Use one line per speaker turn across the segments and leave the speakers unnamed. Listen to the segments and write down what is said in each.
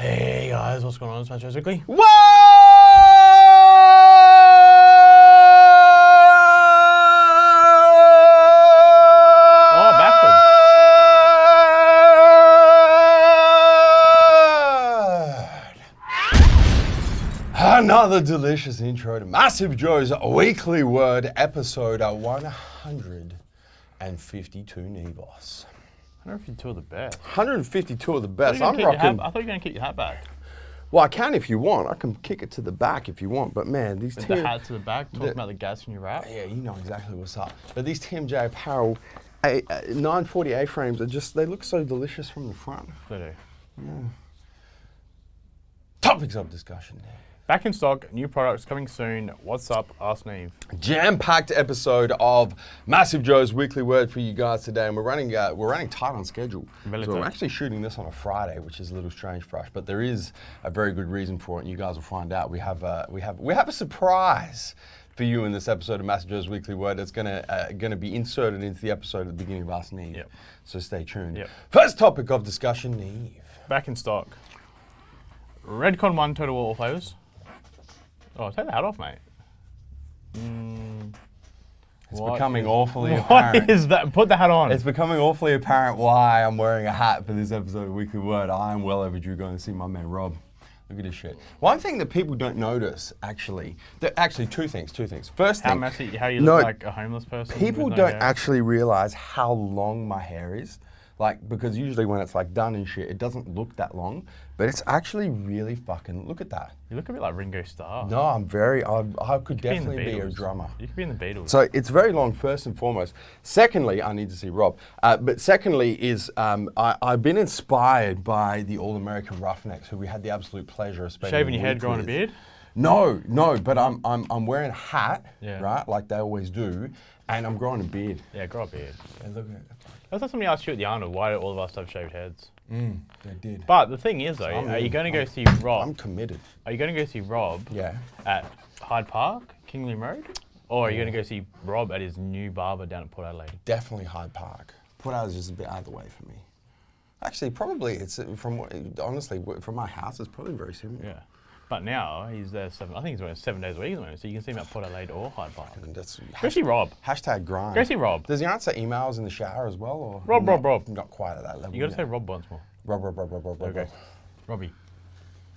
Hey guys, what's going on? It's MassiveJoes Weekly.
Whoa!
Oh, backwards.
Another delicious intro to MassiveJoes Weekly Word, episode 152, Nevos.
152 of the best.
152 of the best.
I thought you were going to keep your hat back.
Well, I can if you want. I can kick it to the back if you want. But man, these
With the hat to the back, talking about the gas in your wrap.
Yeah, you know exactly what's up. But these TMJ apparel 940 A-frames are just, they look so delicious from the front.
They do.
Yeah. Topics of discussion.
Back in stock, new products coming soon. What's up? Ask Neve.
Jam-packed episode of MassiveJoes Weekly Word for you guys today, and we're running tight on schedule.
Really
So we're
tight.
actually shooting this on a Friday, which is a little strange for us, but there is a very good reason for it, and you guys will find out. We have a surprise for you in this episode of MassiveJoes Weekly Word. It's gonna be inserted into the episode at the beginning of Ask Neve.
Yep.
So stay tuned.
Yep.
First topic of discussion, Neve.
Back in stock. Redcon 1 Total War all flavors. Oh, take the hat off, mate.
It's becoming awfully
What
apparent.
is that? Put the hat on.
It's becoming awfully apparent why I'm wearing a hat for this episode of Weekly Word. I am well overdue going to see my man Rob. Look at this shit. One thing that people don't notice, actually, two things. First
how
thing,
messy, how you look like a homeless person.
people
with no
don't
hair.
actually realize how long my hair is. Like, because usually when it's like done and shit, it doesn't look that long, but it's actually really fucking, look at that.
You look a bit like Ringo Starr.
No, I could definitely be a
Beatles.
drummer.
You could be in the Beatles.
So it's very long, first and foremost. Secondly, I need to see Rob. But secondly is I've been inspired by the All-American Roughnecks, who we had the absolute pleasure of spending
Shaving your
a
head,
week
growing a
with.
beard?
No, but I'm wearing a hat,
Yeah.
right, like they always do, and I'm growing a beard.
Yeah, grow a beard.
And look at it.
That's not something I asked you at the Arnold. Why do all of us have shaved heads?
They did.
But the thing is, though, are you going to go see Rob?
I'm committed.
Are you going to go see Rob
Yeah.
at Hyde Park, Kingly Road? Or are you going to go see Rob at his new barber down at Port Adelaide?
Definitely Hyde Park. Port Adelaide is just a bit out of the way for me. Actually, probably it's honestly from my house, it's probably very similar.
Yeah. But now he's there I think he's working 7 days a week at the moment, so you can see him at Port Adelaide or Hyde Park.
And that's
Go see Rob.
hashtag grind.
Go see Rob.
Does he answer emails in the shower as well, or
Rob.
Not quite at that level.
You got to
yet.
say Rob once more.
Rob.
Okay. Robbie.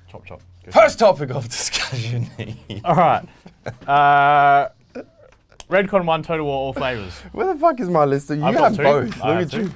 Chop. Go see
First topic of discussion.
All right. Redcon 1 Total War all flavors.
Where the fuck is my list? You
I've
have
got two.
both.
I
Look
have
at
two.
you.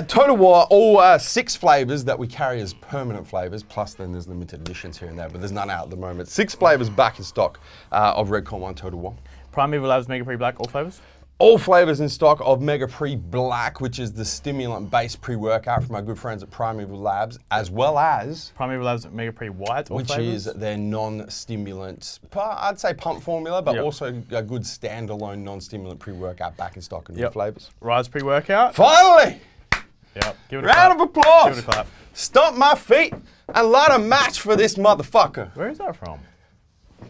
Total War, all 6 flavors that we carry as permanent flavors, plus then there's limited editions here and there, but there's none out at the moment. 6 flavors back in stock of Redcon 1 Total War.
Primeval Labs Mega Pre-Black all flavors.
All flavors in stock of Mega Pre-Black, which is the stimulant-based pre-workout from our good friends at Primeval Labs, as well as
Primeval Labs Mega Pre-White all
which
flavors.
is their non-stimulant, I'd say pump formula, but
Yep.
also a good standalone non-stimulant pre-workout back in stock in new flavors.
Rise Pre-Workout.
Finally!
Yep. Give it a
Round
clap.
of applause!
Give it a clap.
Stomp my feet and light a match for this motherfucker.
Where is that from?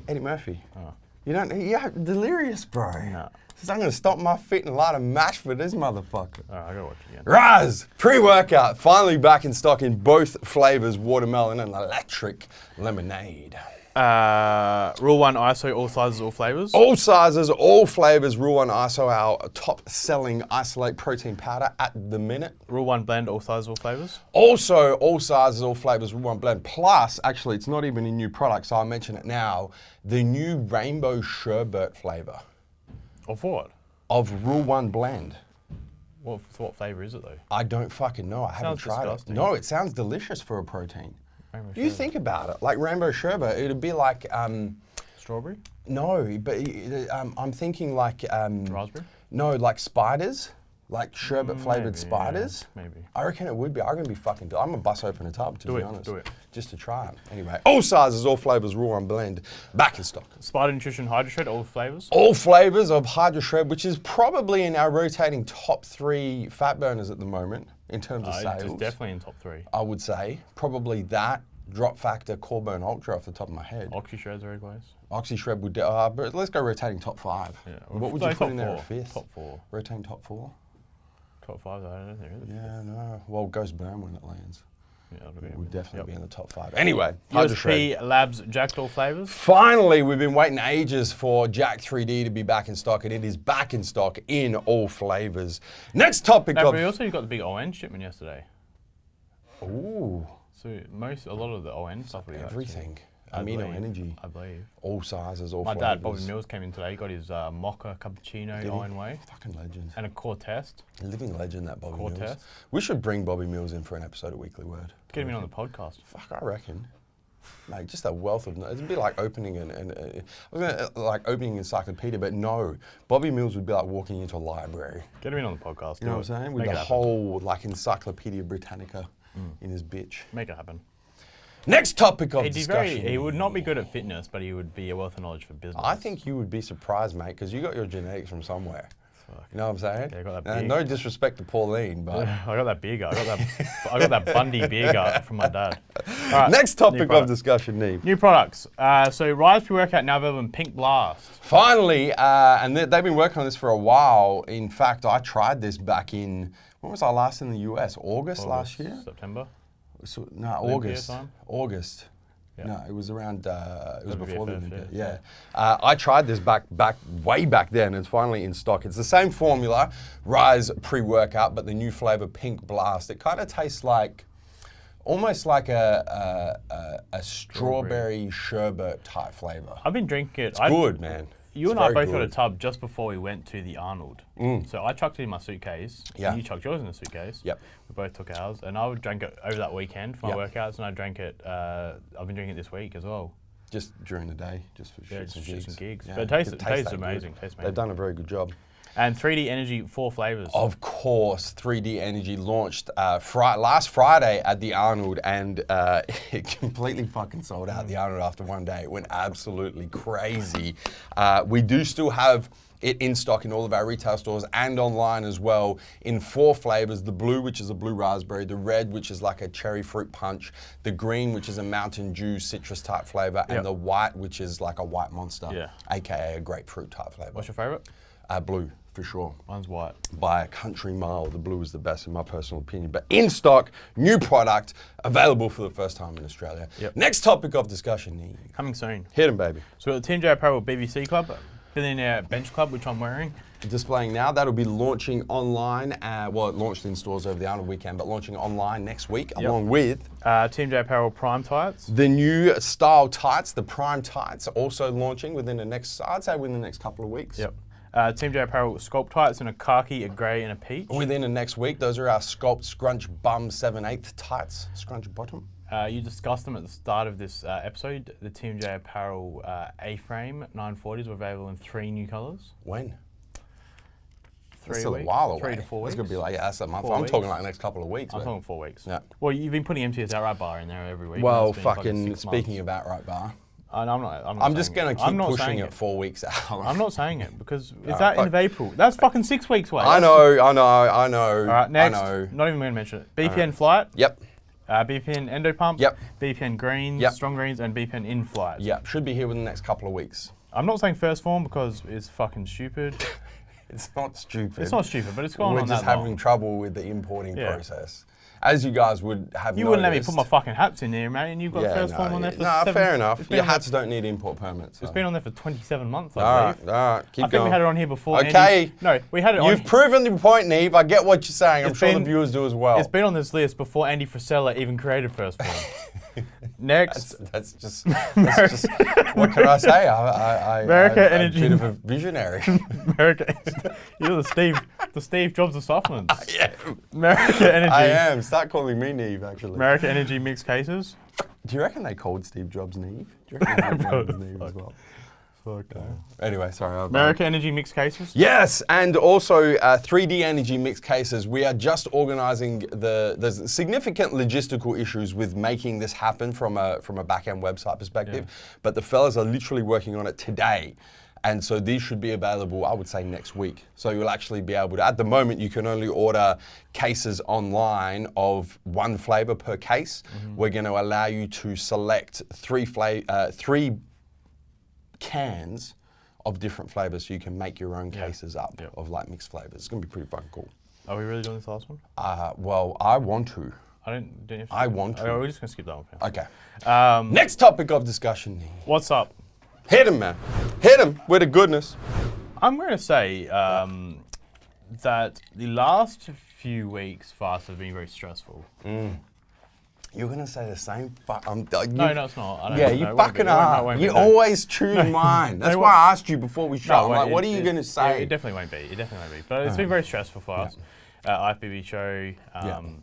Eddie Murphy.
Oh.
You don't, yeah, delirious, bro.
No.
Says I'm gonna stomp my feet and light a match for this motherfucker.
All right, I gotta watch it again.
Raz pre-workout finally back in stock in both flavors, watermelon and electric lemonade.
Rule 1 ISO all sizes, all flavors.
All sizes, all flavors, Rule 1 ISO, our top-selling isolate protein powder at the minute.
Rule 1 blend all sizes, all flavors.
Also, all sizes, all flavors, Rule 1 blend. Plus, actually, it's not even a new product, so I'll mention it now. The new rainbow sherbet flavor
Of what?
of Rule 1 blend.
What flavor is it though?
I don't fucking know. I haven't
Sounds
tried
disgusting.
it. No, it sounds delicious for a protein.
Rainbow
You
sherbet.
think about it, like rainbow sherbet, it'd be like,
Strawberry?
no, but I'm thinking like,
Raspberry?
no, like spiders, like sherbet flavored
Maybe,
spiders.
yeah, maybe.
I reckon it would be. I'm gonna be fucking. I'm gonna bust open a tub to
Do
be
it,
honest.
do it.
Just to try it. Anyway, all sizes, all flavors, Raw and Blend, back in stock.
Spider Nutrition Hydro Shred, all flavors.
All flavors of Hydro Shred, which is probably in our rotating top 3 fat burners at the moment in terms of sales.
It's definitely in top 3.
I would say probably that. Drop Factor, Core Burn Ultra off the top of my head.
Oxy Shred's very close.
Oxy Shred would, but let's go rotating top 5.
Yeah.
What would you
Like
put
top
in there
four,
at 5th?
Top 4.
Rotating top 4?
Top 5, I don't know.
Yeah, no. Well, Ghost Burn when it lands. We'll definitely be in the top 5. Anyway,
USP Labs Jackdaw flavors.
Finally, we've been waiting ages for Jack 3D to be back in stock, and it is back in stock in all flavors. Next topic
No, but we also got the big ON shipment yesterday.
Ooh.
So a lot of the ON stuff we got.
Everything. Amino energy.
I believe.
All sizes, all
My
flavors.
dad, Bobby Mills, came in today. He got his mocha cappuccino ON way.
Fucking legend.
And a core test.
Living legend, that Bobby
Core
Mills.
test.
We should bring Bobby Mills in for an episode of Weekly Word.
Get him in on the podcast.
Fuck, I reckon. Mate, just a wealth of knowledge. It'd be like opening opening encyclopedia, but no. Bobby Mills would be like walking into a library.
Get him in on the podcast.
You know what I'm saying? With the whole like Encyclopedia Britannica in his bitch.
Make it happen.
Next topic of discussion.
He would not be good at fitness, but he would be a wealth of knowledge for business.
I think you would be surprised, mate, because you got your genetics from somewhere.
Fuck.
You know what I'm saying?
Yeah, I got that
no disrespect to Pauline, but
I got that beer gut. I got that Bundy beer gut from my dad. All right,
next topic of discussion, Neve.
New products. So Rise pre-workout now available in Pink Blast.
Finally, and they've been working on this for a while. In fact, I tried this back in, when was I last in the US? August last year?
September?
So, no,
Olympia
August.
Yeah.
No, it was around. It was before the Olympia.
Yeah.
I tried this way back then. It's finally in stock. It's the same formula, Rise pre-workout, but the new flavor Pink Blast. It kind of tastes like, almost like a strawberry sherbet type flavor.
I've been drinking it.
It's good, man.
You and I both got a tub just before we went to the Arnold. So I chucked it in my suitcase.
Yeah.
And you chucked yours in the suitcase.
Yep.
We both took ours. And I drank it over that weekend for my workouts, and I drank it, I've been drinking it this week as well.
Just during the day, just for shits and gigs.
Yeah. But it tastes amazing.
They've done a very good job.
And 3D Energy, 4 flavors.
Of course, 3D Energy launched last Friday at the Arnold, and it completely fucking sold out the Arnold after one day. It went absolutely crazy. We do still have it in stock in all of our retail stores and online as well in 4 flavors: the blue, which is a blue raspberry; the red, which is like a cherry fruit punch; the green, which is a Mountain Dew citrus type flavor; and the white, which is like a white monster, aka a grapefruit type flavor.
What's your favorite?
Blue, for sure.
Mine's white.
By a country mile, the blue is the best in my personal opinion. But in stock, new product, available for the first time in Australia. Next topic of discussion, Neve.
Coming soon.
Hit 'em, baby.
So we've got the Team J Apparel BBC Club, Billionaire Bench Club, which I'm wearing.
Displaying now. That'll be launching online. Well, it launched in stores over the Arnold weekend, but launching online next week, along with
Team J Apparel Prime Tights.
The new style tights, the Prime Tights, also launching within the next, I'd say within the next couple of weeks.
Yep. Team J Apparel Sculpt Tights in a khaki, a grey, and a peach.
Within the next week, those are our Sculpt Scrunch Bum 7/8 tights, scrunch bottom.
You discussed them at the start of this episode. The Team J Apparel A-frame 940s were available in 3 new colours.
When?
3
Still
weeks.
a while away.
3 to 4 weeks.
It's going to be like, that's a month.
4
I'm
weeks.
talking like the next couple of weeks.
I'm talking 4 weeks.
Yeah.
Well, you've been putting MTS Outright Bar in there every week.
Well,
It's been fucking
fucking
6
speaking
months.
about right bar.
I'm
just going to keep pushing it 4 weeks out.
I'm not saying it because it's that end of April. That's fucking 6 weeks away.
I know.
All right, next.
I know.
Not even going to mention it. BPN Flight.
Yep.
BPN Endo Pump.
Yep.
BPN Greens.
Yep.
Strong Greens and BPN In Flight.
Yep. Should be here within the next couple of weeks.
I'm not saying first form because it's fucking stupid.
It's not stupid.
It's not stupid, but it's gone
We're
on
just
that long.
having trouble with the importing process. As you guys would have
You wouldn't let me put my fucking hats in there, mate, and you've got first form on there for
fair enough. Your hats don't need import permits.
It's been on there for 27 months,
All
I believe.
right, keep
I think
going.
we had it on here before.
Okay.
Andy, no, we had it on.
You've proven your point, Neve. I get what you're saying. I'm sure the viewers do as well.
It's been on this list before Andy Frisella even created first form. Next.
That's just what can I say?
America Energy.
I'm a bit of a visionary.
America, you're the Steve Jobs of supplements.
Yeah.
America Energy.
I am. Start calling me Neve, actually.
America Energy mixed cases.
Do you reckon they called Steve Jobs Neve? Do you reckon they called him Neve as well? Anyway, sorry.
America Energy mixed cases.
Yes, and also 3D Energy mixed cases. We are just organising there's significant logistical issues with making this happen from a back-end website perspective, but the fellas are literally working on it today. And so these should be available, I would say, next week. So you'll actually be able to, at the moment, you can only order cases online of 1 flavour per case. We're going to allow you to select 3 cans of different flavors so you can make your own cases up of like mixed flavors. It's going to be pretty fucking cool.
Are we really doing this last one?
Well, I want to.
don't have to.
I want to.
We're just going to skip that one.
Okay. Next topic of discussion.
What's up?
Hit him, man. Hit him with the goodness.
I'm going to say that the last few weeks fasts have been very stressful.
You're going to say the same
No, it's not.
You fucking are. You always choose mine. That's why I asked you before we shot. I'm like, what are you going to say?
It definitely won't be. But it's been very stressful for us. IFBB show,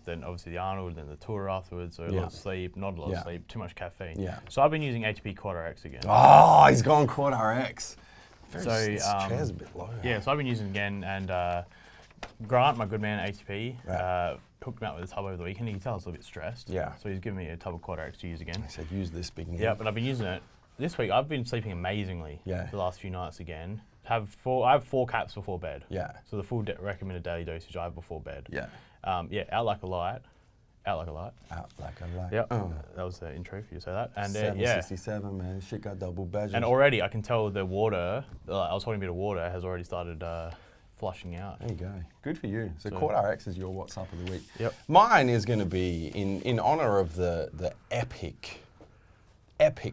then obviously the Arnold, then the tour afterwards, so a lot of sleep, not a lot of sleep, too much caffeine.
Yeah.
So I've been using ATP Quad RX again.
Oh, he's gone Quad RX.
So
this chair's a bit low.
Yeah, so I've been using it again, and Grant, my good man at ATP, hooked me up with a tub over the weekend. You can tell I was a little bit stressed.
Yeah.
So he's given me a tub of Quad RX to use again.
I said, use this big name.
Yeah, but I've been using it. This week, I've been sleeping amazingly the last few nights again. I have 4 caps before bed.
Yeah.
So the full recommended daily dosage I have before bed.
Yeah.
Out like a light. Out like a light.
Out like a light.
Yep. That was the intro for you to say that. And
767, man. Shit got double badges.
And already I can tell the water, I was holding a bit of water, has already started flushing out.
There you go. Good for you. So Quad RX is your WhatsUpp of the week.
Yep.
Mine is going to be in honor of the epic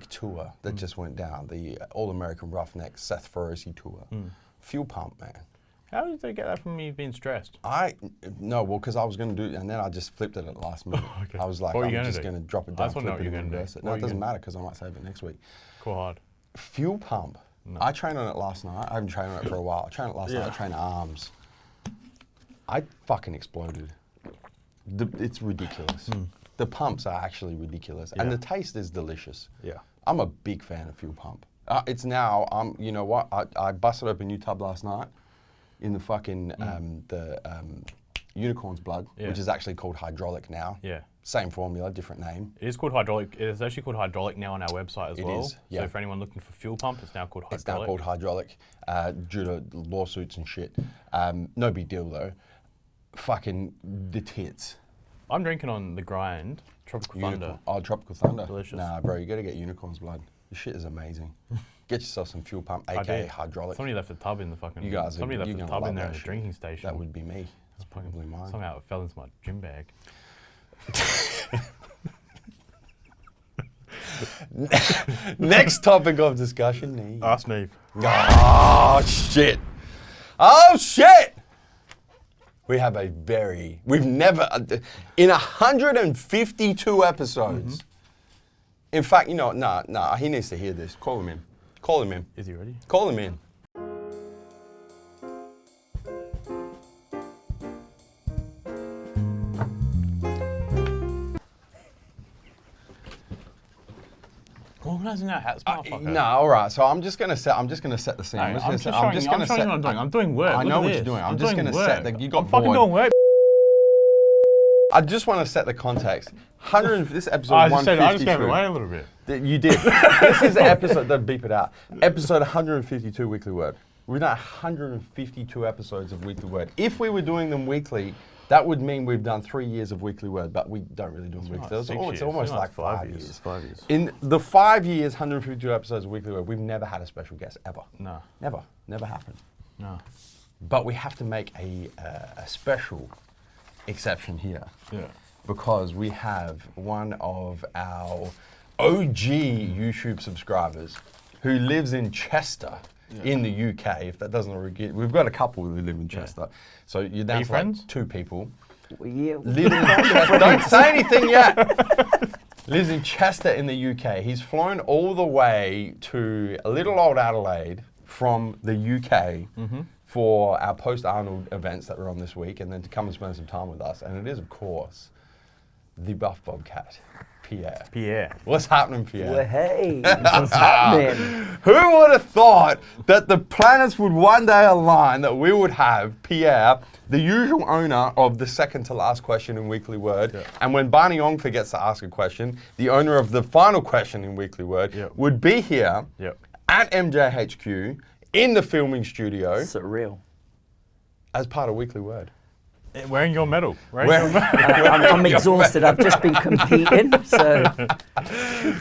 tour that just went down, the All-American Roughneck Seth Ferguson tour. Fuel pump, man.
How did they get that from me being stressed?
Because I was going to do it, and then I just flipped it at the last minute. I was like, I'm just going to drop it down, flip it, and reverse it. No, it doesn't matter because I might save it next week.
Cool hard.
Fuel pump. No. I trained on it last night. I haven't trained on it for a while. I trained it last night. I trained arms. I fucking exploded. It's ridiculous. The pumps are actually ridiculous, and the taste is delicious. Yeah, I'm a big fan of fuel pump. It's now. You know what? I busted open a new tub last night in the fucking unicorn's blood, which is actually called hydraulic now. Yeah. Same formula, different name.
It is called hydraulic. It is actually called hydraulic now on our website as well.
It is, yeah.
So for anyone looking for fuel pump, it's now called hydraulic.
It's now called hydraulic due to lawsuits and shit. No big deal though. Fucking the tits.
I'm drinking on the grind, Tropical Thunder.
Oh, Tropical Thunder.
Delicious.
Nah, bro, you got to get unicorn's blood. This shit is amazing. Get yourself some fuel pump, aka hydraulic.
Somebody left a tub in the fucking.
You guys,
somebody left a tub in there at the drinking station.
That would be me. That's probably mine.
Somehow it fell into my gym bag.
Next topic of discussion, Neve.
Ask Neve.
Oh shit! Oh shit! We have we've never, in 152 episodes. In fact, you know, nah, he needs to hear this. Call him in. Call him in.
Is he ready?
Call him in.
Organising our hats, motherfucker.
No, all right. So I'm just gonna set the scene.
I'm just showing you what I'm doing. I'm doing work.
I know what you're doing. I'm just gonna set the. You got
I'm fucking doing work.
I just want to set the context. This episode 152.
I just gave it away a little bit.
You did. This is the episode. Don't beep it out. Episode 152 Weekly Word. We've done 152 episodes of Weekly Word. If we were doing them weekly, that would mean we've done 3 years of Weekly Word, but we don't really do them weekly. It's almost like 5 years.
5 years.
In the 5 years, 152 episodes of Weekly Word, we've never had a special guest ever.
No.
Never. Never happened.
No.
But we have to make a special exception here.
Yeah.
Because we have one of our OG YouTube subscribers who lives in Chester in the UK. If that doesn't already get, we've got a couple who live in Chester. So you're down to like 2 people.
Yeah.
Live in Chester. Don't say anything yet. Lives in Chester in the UK. He's flown all the way to little old Adelaide from the UK for our post-Arnold events that were on this week, and then to come and spend some time with us. And it is, of course, the Buff Bobcat, Pierre.
Pierre.
What's happening, Pierre?
Well, hey, what's happening?
Who would have thought that the planets would one day align, that we would have Pierre, the usual owner of the second to last question in Weekly Word, and when Barney Ong forgets to ask a question, the owner of the final question in Weekly Word would be here at MJHQ in the filming studio.
Surreal.
As part of Weekly Word.
Wearing your medal.
I'm exhausted. I've just been competing, so.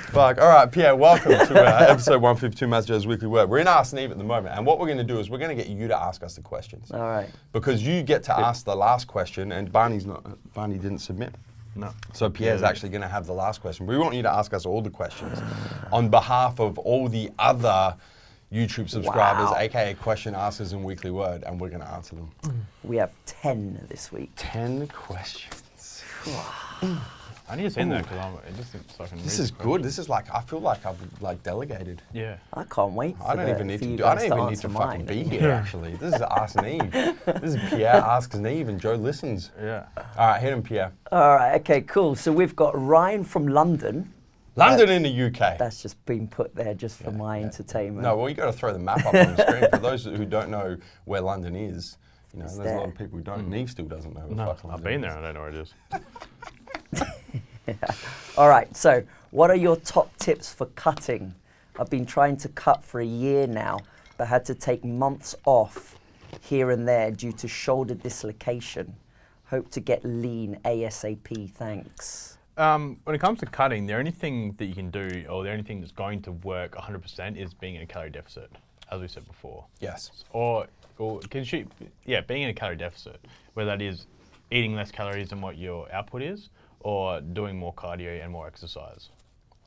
Fuck. All right, Pierre, welcome to episode 152 MassiveJoes Weekly Word. We're in Ask Neve at the moment, and what we're going to do is we're going to get you to ask us the questions.
All right.
Because you get to ask the last question, and Barney didn't submit.
No.
So Pierre's actually going to have the last question. We want you to ask us all the questions on behalf of all the other YouTube subscribers, aka question askers in Weekly Word, and we're going to answer them.
We have 10 this week.
10 questions.
I need to send that because it just so I can
This
read
is
the
good.
question.
This is like, I feel like I've delegated.
Yeah.
I can't wait for
I don't even need
for
to
you
do. I
guys
don't even need
answer
to fucking
mine.
be here. Actually, this is Ask Neve. This is Pierre asks Neve, and Joe listens.
Yeah.
All right, hit him, Pierre.
All right, okay, cool. So we've got Ryan from London.
London in the UK.
That's just been put there just for my entertainment.
No, well, you got to throw the map up on the screen for those who don't know where London is. You know, there's a lot of people who don't. Neve still doesn't know.
No,
fuck London
I've been
is.
there. I don't know where it is.
All right, so what are your top tips for cutting? I've been trying to cut for a year now, but had to take months off here and there due to shoulder dislocation. Hope to get lean ASAP, thanks.
When it comes to cutting, the only thing that you can do, or the only thing that's going to work 100% is being in a calorie deficit, as we said before.
Yes.
Or being in a calorie deficit, whether that is eating less calories than what your output is, or doing more cardio and more exercise,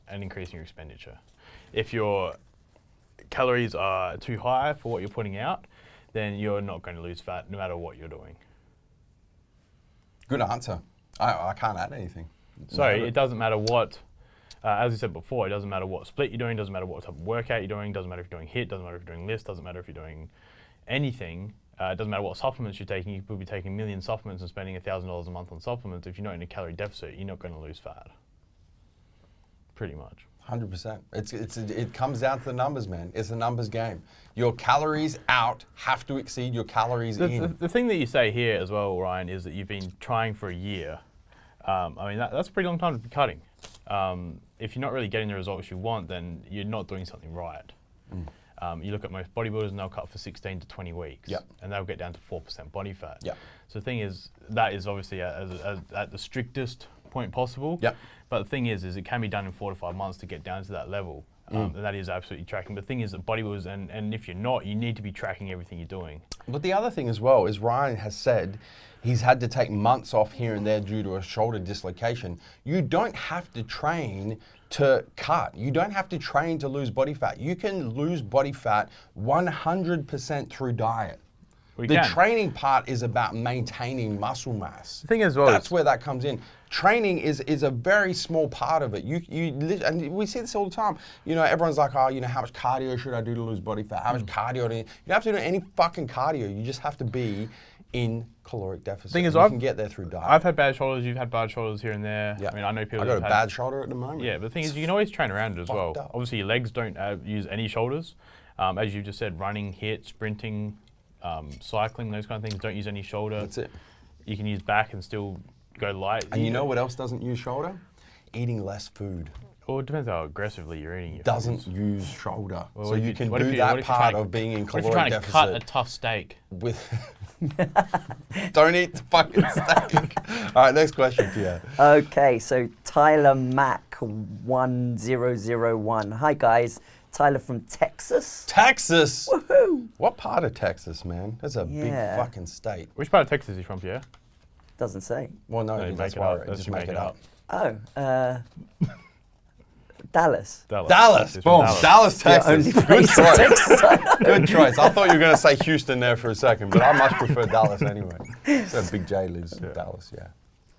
and increasing your expenditure. If your calories are too high for what you're putting out, then you're not going to lose fat no matter what you're doing.
Good answer. I can't add anything.
So it doesn't matter what, as I said before, it doesn't matter what split you're doing, doesn't matter what type of workout you're doing, doesn't matter if you're doing HIIT, doesn't matter if you're doing lifts, doesn't matter if you're doing anything. It doesn't matter what supplements you're taking. You could be taking a million supplements and spending $1,000 a month on supplements. If you're not in a calorie deficit, you're not going to lose fat. Pretty much.
100%. It comes down to the numbers, man. It's a numbers game. Your calories out have to exceed your calories in.
The thing that you say here as well, Ryan, is that you've been trying for a year. I mean, that's a pretty long time to be cutting. If you're not really getting the results you want, then you're not doing something right. You look at most bodybuilders and they'll cut for 16 to 20 weeks, and they'll get down to 4% body fat. So the thing is, that is obviously at the strictest point possible. But the thing is it can be done in 4 to 5 months to get down to that level. And that is absolutely tracking. But the thing is that bodybuilders, and if you're not, you need to be tracking everything you're doing.
But the other thing as well is Ryan has said he's had to take months off here and there due to a shoulder dislocation. You don't have to train to cut. You don't have to train to lose body fat. You can lose body fat 100% through diet. The training part is about maintaining muscle mass.
The thing as well,
that's where that comes in. Training is a very small part of it. And we see this all the time. You know, everyone's like, oh, you know, how much cardio should I do to lose body fat? How much cardio do you don't have to do any fucking cardio. You just have to be in caloric deficit.
Thing is,
you can get there through diet.
I've had bad shoulders. You've had bad shoulders here and there. I mean, I know people.
I got a bad shoulder at the moment.
Yeah, but the thing is, you can always train around it as well. Obviously, your legs don't use any shoulders. As you just said, running, HIIT, sprinting, cycling, those kind of things don't use any shoulder.
That's it.
You can use back and still go light.
And you know what else doesn't use shoulder? Eating less food.
Well, it depends how aggressively you're eating.
Doesn't use shoulder.
Well,
so you can do that part of being in caloric
deficit. What if you're trying to cut a tough steak?
Don't eat the fucking steak. All right, next question, Pierre.
Okay, so Tyler Mac 1001. Hi guys, Tyler from Texas.
Texas.
Woohoo!
What part of Texas, man? That's a big fucking state.
Which part of Texas are you from, Pierre?
Doesn't say.
Well, no,
No,
that's
make it
why
up.
just make it up.
Oh, Dallas.
Dallas.
He's
Boom.
from
Dallas, Texas.
Only
Good
place in
choice.
Texas I know.
Good choice. I thought you were going to say Houston there for a second, but I much prefer Dallas anyway. So Big J lives in Dallas,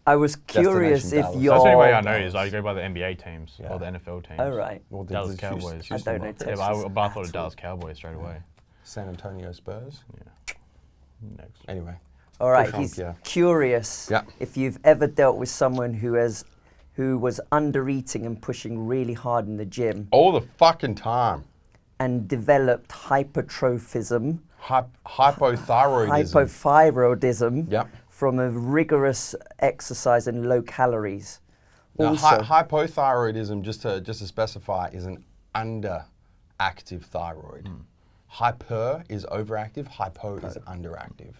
I was curious if
Dallas.
you're...
That's the only way I know is I go by the NBA teams or the NFL teams.
Oh, right.
Well,
Dallas
there's
Cowboys.
I don't know
Yeah,
Texas.
but I thought of Dallas Cowboys straight away.
San Antonio Spurs.
Yeah. Next.
Anyway.
All right,
Push on,
he's
Pierre.
curious if you've ever dealt with someone who was under-eating and pushing really hard in the gym
All the fucking time.
and developed hypertrophism,
Hypothyroidism.
hypothyroidism from a rigorous exercise and low calories.
Now,
Also,
hypothyroidism, just to specify, is an underactive thyroid. Hyper is overactive, hypo is underactive.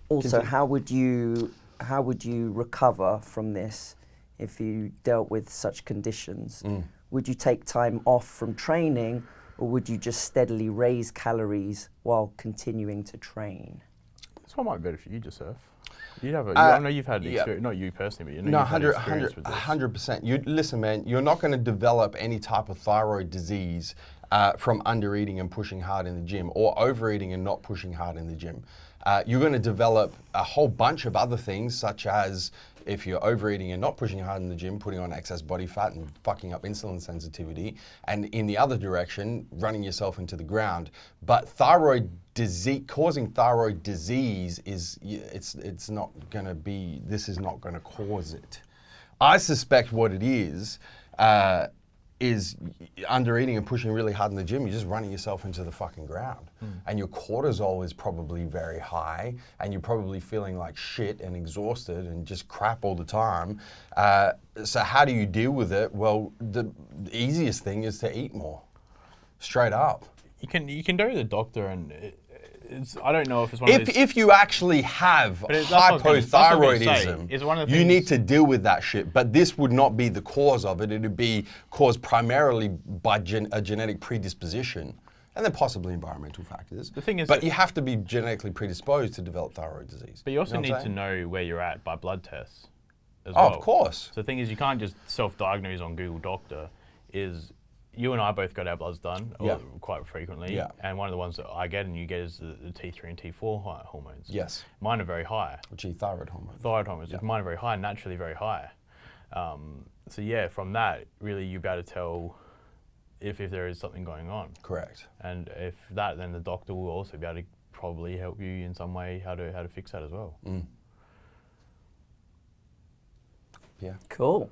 also how would you recover from this if you dealt with such conditions? Would you take time off from training, or would you just steadily raise calories while continuing to train?
That's what might be better for you to surf. You have I know you've had experience, not you personally, but you know you've had experience with this.
100%. Listen, man, you're not going to develop any type of thyroid disease from undereating and pushing hard in the gym, or overeating and not pushing hard in the gym. You're going to develop a whole bunch of other things, such as if you're overeating and not pushing hard in the gym, putting on excess body fat and fucking up insulin sensitivity, and in the other direction, running yourself into the ground. But thyroid disease, causing thyroid disease it's not going to be, this is not going to cause it. I suspect what it is undereating and pushing really hard in the gym. You're just running yourself into the fucking ground. And your cortisol is probably very high, and you're probably feeling like shit and exhausted and just crap all the time. So how do you deal with it? Well, the easiest thing is to eat more, straight up.
You can go to the doctor, and I don't know if it's one of these...
If you actually have hypothyroidism, you need to deal with that shit. But this would not be the cause of it. It would be caused primarily by a genetic predisposition, and then possibly environmental factors.
The thing is,
but you have to be genetically predisposed to develop thyroid disease.
But you also need to know where you're at by blood tests as well.
Of course.
So the thing is, you can't just self-diagnose on Google Doctor. You and I both got our bloods done quite frequently, and one of the ones that I get and you get is the T3 and T4 hormones.
Yes.
Mine are very high.
Thyroid hormones.
Thyroid hormones. Mine are very high, naturally very high. So yeah, from that, really you'll be able to tell if there is something going on.
Correct.
And if that, then the doctor will also be able to probably help you in some way how to fix that as well.
Yeah.
Cool.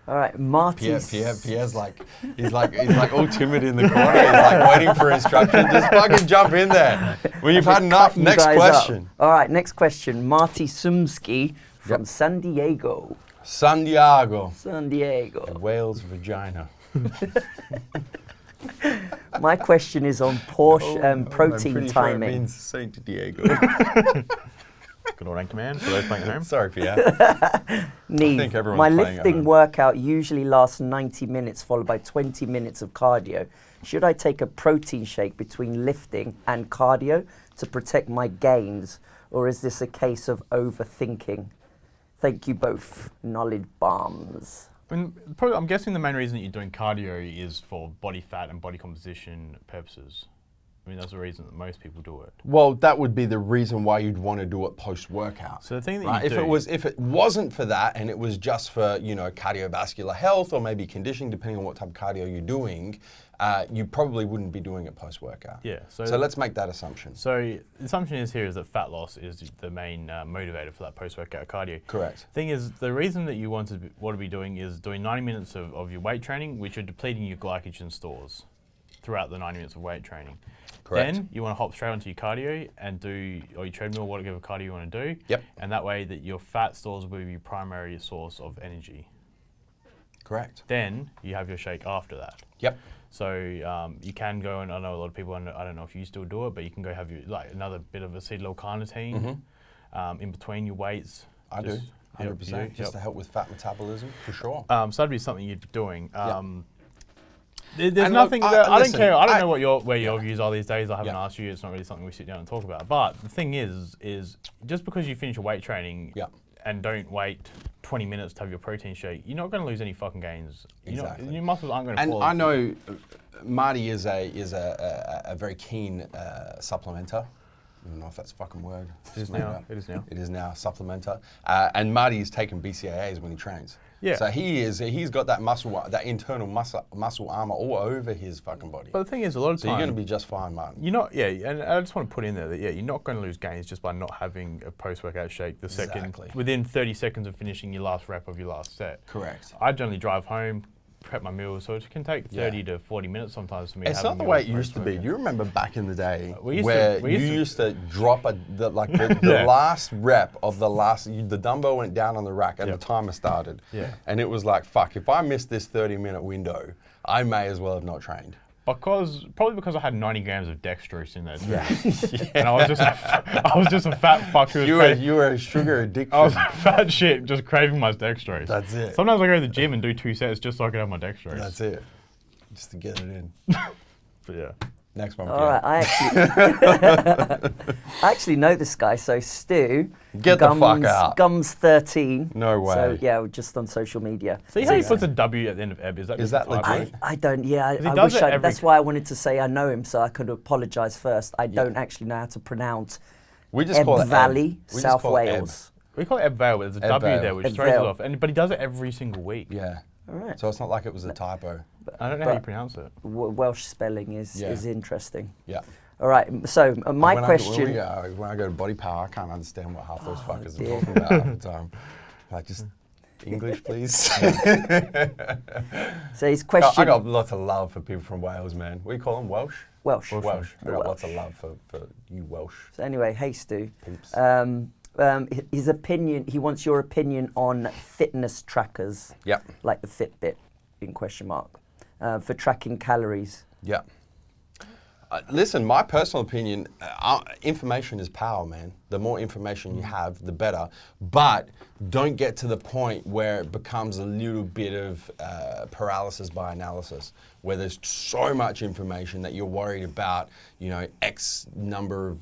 All right, Marty.
Pierre's like, he's like all timid in the corner. He's like waiting for instruction. Just fucking jump in there. When you've had enough. Next question.
All right, next question. Marty Sumsky from San Diego.
San Diego.
The
whale's vagina.
My question is on protein
I'm
timing.
Sure it means Saint Diego.
Good old anchor man for those playing at home.
Sorry, Pierre.
Neve, my lifting workout usually lasts 90 minutes followed by 20 minutes of cardio. Should I take a protein shake between lifting and cardio to protect my gains, or is this a case of overthinking? Thank you both. Knowledge bombs.
I'm guessing the main reason that you're doing cardio is for body fat and body composition purposes. I mean, that's the reason that most people do it.
Well, that would be the reason why you'd want to do it post-workout.
So the thing that you do...
If it wasn't for that, and it was just for, cardiovascular health or maybe conditioning, depending on what type of cardio you're doing, you probably wouldn't be doing it post-workout.
Yeah.
So let's make that assumption.
So the assumption is that fat loss is the main motivator for that post-workout cardio.
Correct.
Thing is, the reason that you want to be doing is doing 90 minutes of your weight training, which are depleting your glycogen stores throughout the 90 minutes of weight training.
Correct.
Then you want to hop straight onto your cardio and or your treadmill, whatever cardio you want to do.
Yep.
And that way that your fat stores will be your primary source of energy.
Correct.
Then you have your shake after that.
Yep.
So you can go, and I know a lot of people, I don't know if you still do it, but you can go have another bit of acetyl-L-carnitine in between your weights.
I do, 100%, just to help with fat metabolism, for sure.
So that'd be something you'd be doing. There's nothing. I don't care. I don't know where your views are these days. I haven't asked you. It's not really something we sit down and talk about. But the thing is just because you finish your weight training and don't wait 20 minutes to have your protein shake, you're not going to lose any fucking gains.
Exactly.
Your muscles aren't going to fall.
And I know Marty is a very keen supplementer. I don't know if that's a fucking word.
It is now.
It is now, supplementer. And Marty's taken BCAAs when he trains.
Yeah.
So he's got that that internal muscle armor all over his fucking body.
But the thing is, a lot of times...
So you're going to be just fine, Martin.
You're not, and I just want to put in there that, you're not going to lose gains just by not having a post-workout shake within 30 seconds of finishing your last rep of your last set.
Correct.
I generally drive home, prep my meals, so it can take 30 to 40 minutes sometimes for me.
It's not the way it used to be. Do you remember back in the day
we
used to drop the last rep of the dumbbell went down on the rack and the timer started. Yeah. And it was like, fuck, if I missed this 30-minute window, I may as well have not trained.
Probably because I had 90 grams of dextrose in there too. And I was just a fat fuck who was
you were a sugar addict.
I was a fat shit just craving my dextrose.
That's it.
Sometimes I go to the gym and do 2 sets just so I can have my dextrose.
That's it. Just to get it in.
But yeah.
Next one.
All right, I actually know this guy. So Stu,
Get the fuck out.
Gums13.
No way.
So yeah, we're just on social media.
See how he puts a W at the end of Eb? Is that
Is
just
that
a typo?
legit?
I don't. Yeah,
he
I
does
wish
it every
that's why I wanted to say I know him, so I could apologise first. I don't actually know how to pronounce
We just call it
Ebb Valley,
We just
South
call it Ebb.
Wales.
We call it Eb Vale, but there's a
Eb
W
Vale.
there, which
Eb
throws it
Vale.
off. But he does it every single week.
Yeah.
All right.
So it's not like it was a typo.
I don't know how you pronounce it.
Welsh spelling is interesting.
Yeah.
All right. So my
when
question.
when I go to Body Power, I can't understand what half those fuckers
dear.
are talking about half the time. Like, just English, please.
So his question.
I got lots of love for people from Wales, man. What do you call them? Welsh?
Welsh.
Welsh. I got
Welsh.
lots of love for you Welsh
So anyway, hey Stu.
peeps.
His opinion. He wants your opinion on fitness trackers,
Yep.
like the Fitbit in question mark, for tracking calories.
Yeah. Listen, my personal opinion, information is power, man. The more information you have, the better. But don't get to the point where it becomes a little bit of paralysis by analysis, where there's so much information that you're worried about, you know, X number of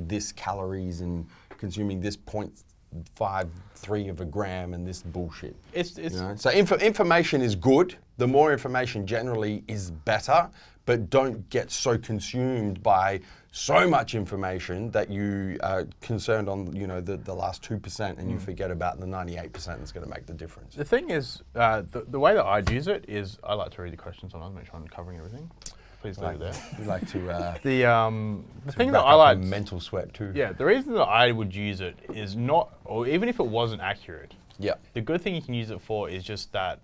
this calories and consuming this 0.53 of a gram and this bullshit.
It's
You know? So information is good. The more information generally is better, but don't get so consumed by so much information that you are concerned on, you know, the last 2% and you forget about the 98% that's going to make the difference.
The thing is, the way that I'd use it is I like to read the questions sometimes, make sure I'm covering everything. Please leave it there.
We like to
The thing that
rack
I
up
like,
a mental sweat too.
yeah, the reason that I would use it is not, or even if it wasn't accurate,
Yeah.
the good thing you can use it for is just that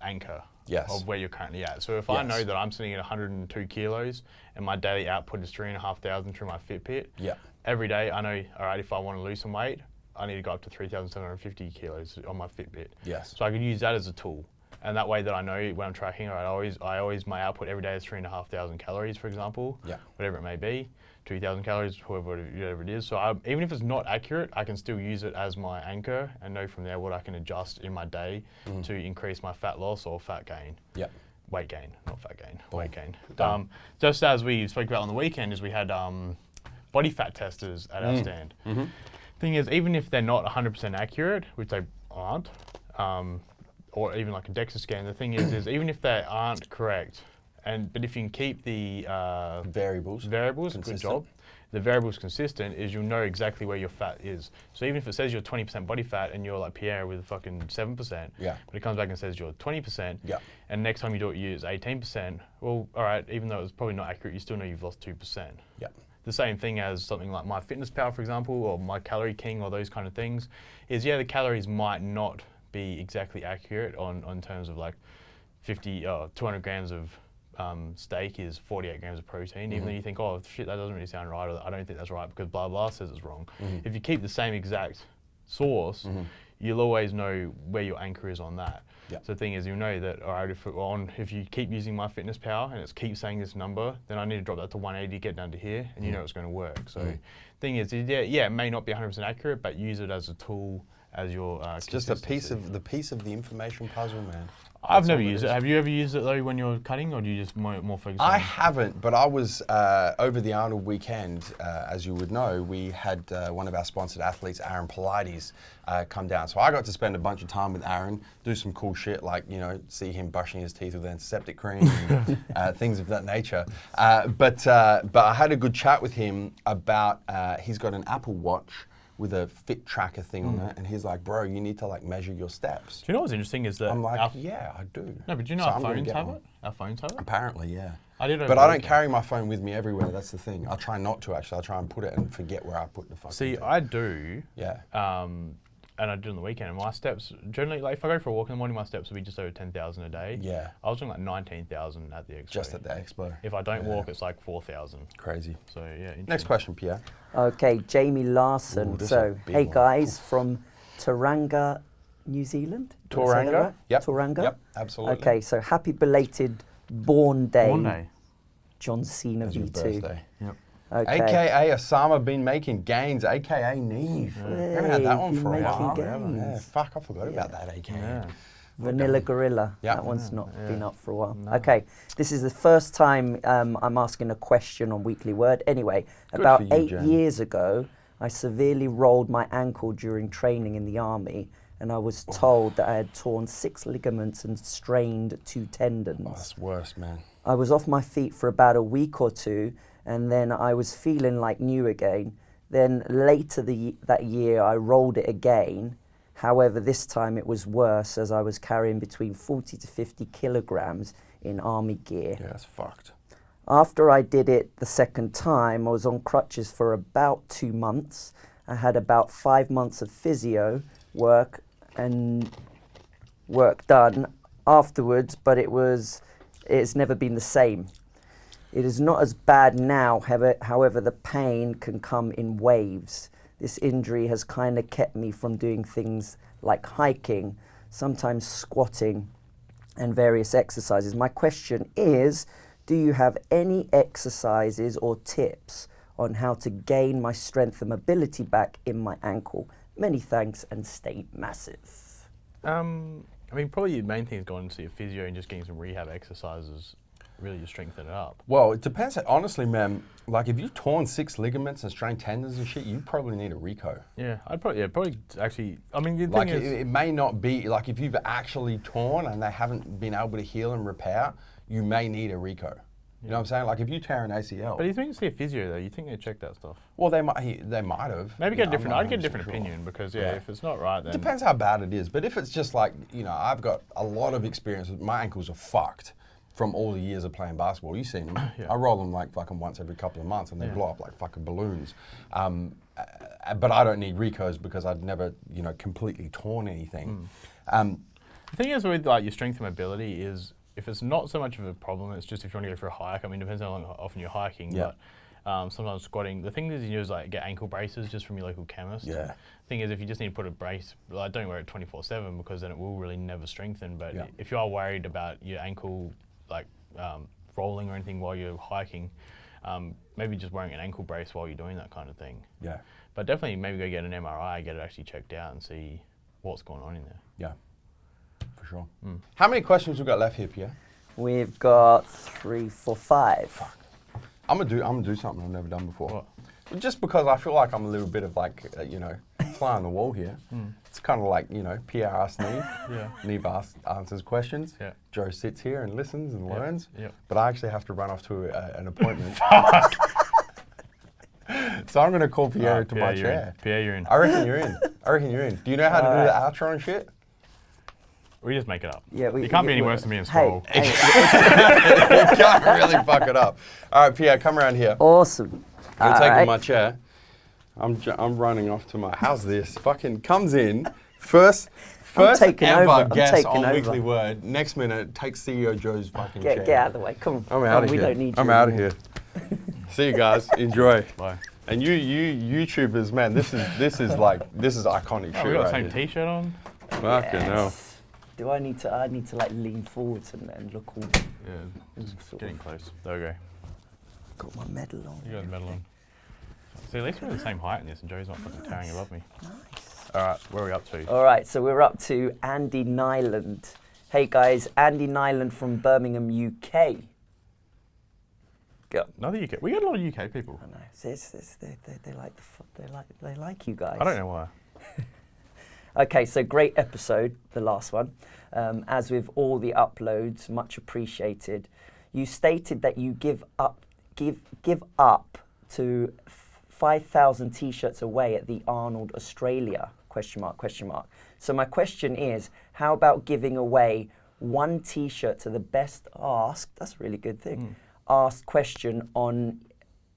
anchor
Yes.
of where you're currently at. So if I
Yes.
know that I'm sitting at 102 kilos and my daily output is 3,500 through my Fitbit,
Yeah.
every day I know, all right, if I want to lose some weight, I need to go up to 3,750 kilos on my Fitbit.
Yes.
So I could use that as a tool. And that way that I know when I'm tracking, all right, I always, my output every day is 3,500 calories, for example,
Yeah.
whatever it may be, 2,000 calories, whatever it is. So even if it's not accurate, I can still use it as my anchor and know from there what I can adjust in my day to increase my fat loss or fat gain.
Yeah.
Weight gain, not fat gain, weight gain.
Done.
Just as we spoke about on the weekend, is we had body fat testers at our stand. Thing is, even if they're not 100% accurate, which they aren't, or even like a DEXA scan, the thing is even if they aren't correct, but if you can keep the
Variables.
good
Consistent.
job. The variables consistent is you'll know exactly where your fat is. So even if it says you're 20% body fat and you're like Pierre with fucking 7%,
Yeah.
but it comes back and says you're 20%,
Yeah.
and next time you do it, you use 18%, well, all right, even though it's probably not accurate, you still know you've lost 2%.
Yeah.
The same thing as something like MyFitnessPal, for example, or My Calorie King, or those kind of things, is the calories might not be exactly accurate on terms of like 200 grams of steak is 48 grams of protein, even though you think, oh shit, that doesn't really sound right, or I don't think that's right because blah blah says it's wrong. If you keep the same exact source, you'll always know where your anchor is on that.
Yeah.
So the thing is, you know that, all right, if you keep using MyFitnessPal and it keeps saying this number, then I need to drop that to 180, get down to here, and you know it's going to work. So thing is, it may not be 100% accurate, but use it as a tool, as your
It's just a piece of the information puzzle, man.
I've never used it. Have you ever used it though when you're cutting, or do you just more focus on
I haven't, but I was over the Arnold weekend, as you would know, we had one of our sponsored athletes, Aaron Pilates, come down. So I got to spend a bunch of time with Aaron, do some cool shit, like, you know, see him brushing his teeth with antiseptic cream, and, things of that nature. But I had a good chat with him about, he's got an Apple Watch with a fit tracker thing on it, and he's like, bro, you need to like measure your steps.
Do you know what's interesting is that
I'm like, yeah, I do.
No, but do you know
So
our
I'm gonna
phones
get
have
one.
it? Our phones have it?
Apparently, yeah.
I did.
But I don't carry my phone with me everywhere. That's the thing. I try not to actually. I try and put it and forget where I put the fucking
See,
thing.
I do.
Yeah.
And I do on the weekend. And my steps generally, like if I go for a walk in the morning, my steps will be just over 10,000 a day.
Yeah.
I was doing like 19,000 at the expo.
Just at the expo.
If I don't walk, it's like 4,000.
Crazy.
So yeah. Interesting.
Next question, Pierre.
Okay, Jamie Larson.
Ooh, this is
So,
a big
hey
one.
guys from Tauranga, New Zealand. Did I say that
Tauranga.
right?
Yep.
Tauranga.
Yep. Absolutely.
Okay, so happy belated born day,
One day.
John Cena
It's your
V2.
birthday.
Yep.
Okay.
AKA Osama been making gains. AKA Neve. We haven't had that one
been
for a
making
while.
gains.
Yeah, fuck, I forgot about that. AKA.
Yeah.
Vanilla Gorilla.
Yeah.
That one's not been up for a while.
No.
Okay, this is the first time I'm asking a question on Weekly Word. Anyway,
Good
about
for you,
8
Jen.
years ago, I severely rolled my ankle during training in the army, and I was told that I had torn 6 ligaments and strained 2 tendons.
Oh, that's worse, man.
I was off my feet for about a week or two, and then I was feeling like new again. Then later that year, I rolled it again. However, this time it was worse as I was carrying between 40 to 50 kilograms in army gear.
Yeah, that's fucked.
After I did it the second time, I was on crutches for about 2 months. I had about 5 months of physio work done afterwards, but it's never been the same. It is not as bad now, however, the pain can come in waves. This injury has kind of kept me from doing things like hiking, sometimes squatting, and various exercises. My question is, do you have any exercises or tips on how to gain my strength and mobility back in my ankle? Many thanks and stay massive.
I mean, probably the main thing is going to see a physio and just getting some rehab exercises, really just strengthen it up.
Well, it depends. Honestly, man, like if you've torn 6 ligaments and strained tendons and shit, you probably need a reco.
Yeah, probably actually, I mean, the
Like
thing is,
it may not be, like if you've actually torn and they haven't been able to heal and repair, you may need a reco. You know what I'm saying? Like if you tear an ACL.
but you think to see a physio though, you think they check that stuff?
Well, they might have.
Maybe
You
get a
know,
different,
I'm
I'd
not
get a
100%
different
sure.
opinion because
Yeah.
if it's not right then.
Depends how bad it is, but if it's just like, you know, I've got a lot of experience with, my ankles are fucked from all the years of playing basketball. You've seen them.
Yeah.
I roll them like fucking once every couple of months and they
Yeah.
blow up like fucking balloons. But I don't need recos because I'd never, you know, completely torn anything.
The thing is with like your strength and mobility is if it's not so much of a problem, it's just if you want to go for a hike. I mean, it depends on how often you're hiking,
Yeah.
but sometimes squatting. The thing is you just like get ankle braces just from your local chemist.
Yeah.
Thing is if you just need to put a brace, like, don't wear it 24/7 because then it will really never strengthen. But
Yeah.
if you are worried about your ankle like rolling or anything while you're hiking, maybe just wearing an ankle brace while you're doing that kind of thing.
Yeah.
But definitely maybe go get an MRI, get it actually checked out and see what's going on in there.
Yeah. For sure. How many questions we got left here, Pierre?
We've got 3, 4, 5.
I'm gonna do something I've never done before.
What?
Just because I feel like I'm a little bit of like, you know, fly on the wall here. It's kind of like, you know, Pierre asks Neve.
Yeah.
Neve answers questions.
Yeah.
Joe sits here and listens and
Yeah.
learns.
Yeah.
But I actually have to run off to an appointment. So I'm going to call Pierre to my
Pierre, you're in.
chair.
Pierre, you're in.
I reckon you're in. Do you know how to do the outro and shit?
We just make it up.
Yeah,
you can't be any worse than me in
Hey,
school.
hey,
You can't really fuck it up. All right, Pierre, come around here.
awesome.
You're taking
Alright.
my chair. I'm running off to my. How's this? Fucking comes in first
taking
ever
over. I'm
guest
taking
on
over.
Weekly Word. Next minute, takes CEO Joe's fucking chair.
Get out of the way. Come on.
I'm out of
We
here.
don't need you.
I'm out of
anymore.
here. See you guys. Enjoy.
Bye.
And you YouTubers, man, this is iconic
Oh,
shit
we got the
right
same
here.
T-shirt on.
Fucking hell.
Do I need to like lean forwards and look all
Yeah, just
sort
getting close. There we go.
got my medal on.
You got the medal on. See, at least we're the same height in this, and Joe's not fucking towering above me.
Nice.
All right, where are we up to?
All right, so we're up to Andy Nyland. Hey guys, Andy Nyland from Birmingham, UK. Go.
Another UK. We got a lot of UK people.
I know. They like you guys.
I don't know why.
Okay, so great episode, the last one. As with all the uploads, much appreciated. You stated that you give up to 5,000 t-shirts away at the Arnold Australia ? So my question is, how about giving away 1 t-shirt to the best asked? That's a really good thing. Asked question on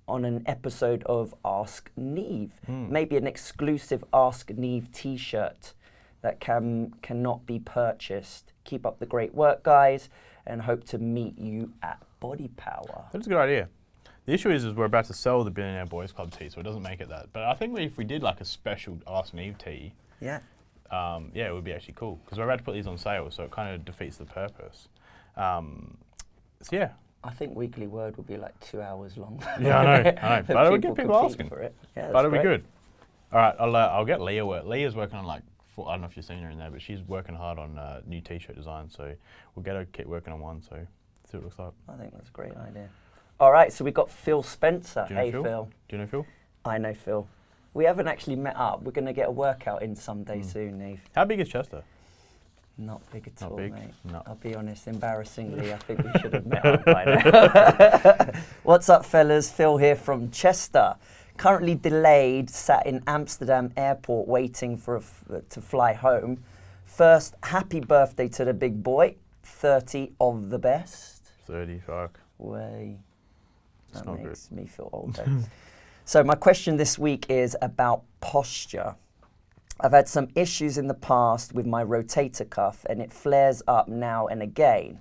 an episode of Ask Neve. Maybe an exclusive Ask Neve t-shirt that cannot be purchased. Keep up the great work, guys, and hope to meet you at Body Power.
That's a good idea. The issue is we're about to sell the Billionaire Boys Club tee, so it doesn't make it that. But I think if we did like a special Ask Neve tee,
Yeah.
yeah, it would be actually cool because we're about to put these on sale, so it kind of defeats the purpose. So yeah.
I think Weekly Word will be like 2 hours long.
Yeah, I know. But it would get people
compete
asking.
for it. Yeah,
But it'll be
great.
good. All right, I'll get Leah work. Leah's working on like I don't know if you've seen her in there, but she's working hard on new t-shirt design. So we'll get her keep working on one. So see what it looks like.
I think that's a great idea. All right, so we've got Phil Spencer.
Do you know
Hey,
Phil?
Phil.
Do you know Phil?
I know Phil. We haven't actually met up. We're going to get a workout in someday soon, Neve.
How big is Chester?
Not big at
Not
all,
big?
mate.
No.
I'll be honest, embarrassingly, I think we should have met up by now. What's up, fellas? Phil here from Chester. Currently delayed, sat in Amsterdam airport waiting for to fly home. First, happy birthday to the big boy. 30 of the best.
30, fuck.
Way.
It's
That
not
makes me feel old though. So my question this week is about posture. I've had some issues in the past with my rotator cuff and it flares up now and again.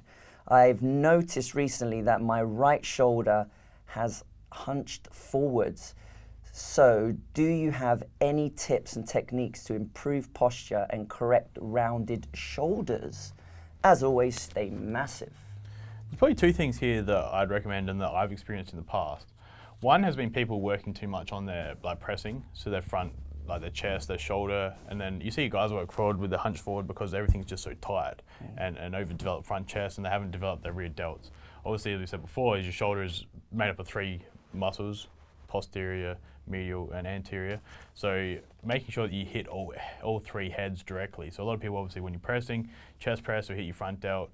I've noticed recently that my right shoulder has hunched forwards. So do you have any tips and techniques to improve posture and correct rounded shoulders? As always, stay massive.
There's probably two things here that I'd recommend and that I've experienced in the past. One has been people working too much on their pressing, so their front, like their chest, their shoulder, and then you see guys work forward with the hunch forward because everything's just so tight and overdeveloped front chest, and they haven't developed their rear delts. Obviously, as we said before, your shoulder is made up of 3 muscles: posterior, medial, and anterior. So making sure that you hit all 3 heads directly. So a lot of people, obviously, when you're pressing, chest press will hit your front delt,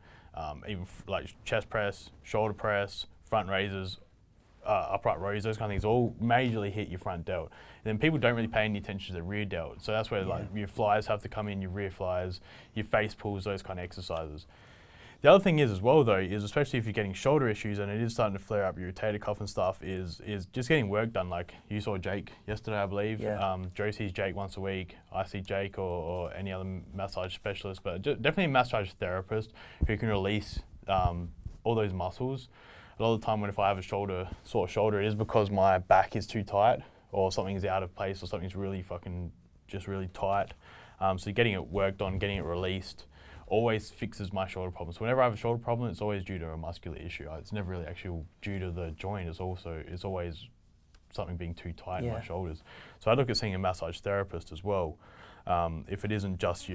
even like chest press, shoulder press, front raises, upright rows, those kind of things all majorly hit your front delt. And then people don't really pay any attention to the rear delt. So that's where like your flyers have to come in, your rear flyers, your face pulls, those kind of exercises. The other thing is as well though, is especially if you're getting shoulder issues and it is starting to flare up your rotator cuff and stuff, is just getting work done. Like you saw Jake yesterday, I believe.
Yeah.
Joe sees Jake once a week. I see Jake or any other massage specialist, but definitely a massage therapist who can release all those muscles. A lot of the time if I have a sore shoulder, it is because my back is too tight or something's out of place or something's really just really tight. So getting it worked on, getting it released, always fixes my shoulder problem. So whenever I have a shoulder problem, it's always due to a muscular issue. It's never really actually due to the joint. It's always something being too tight in my shoulders. So I look at seeing a massage therapist as well. If it isn't just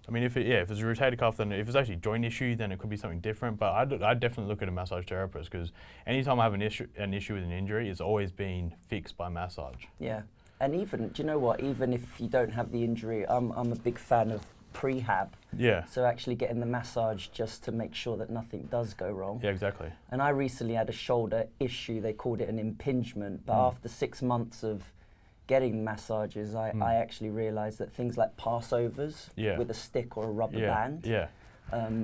if it's a rotator cuff, then if it's actually a joint issue, then it could be something different. But I'd definitely look at a massage therapist because anytime I have an issue with an injury, it's always been fixed by massage.
Yeah, and even, do you know what, even if you don't have the injury, I'm a big fan of prehab.
Yeah.
So actually getting the massage just to make sure that nothing does go wrong.
Yeah, exactly.
And I recently had a shoulder issue, they called it an impingement, but after 6 months of getting massages, I actually realised that things like Passovers with a stick or a rubber band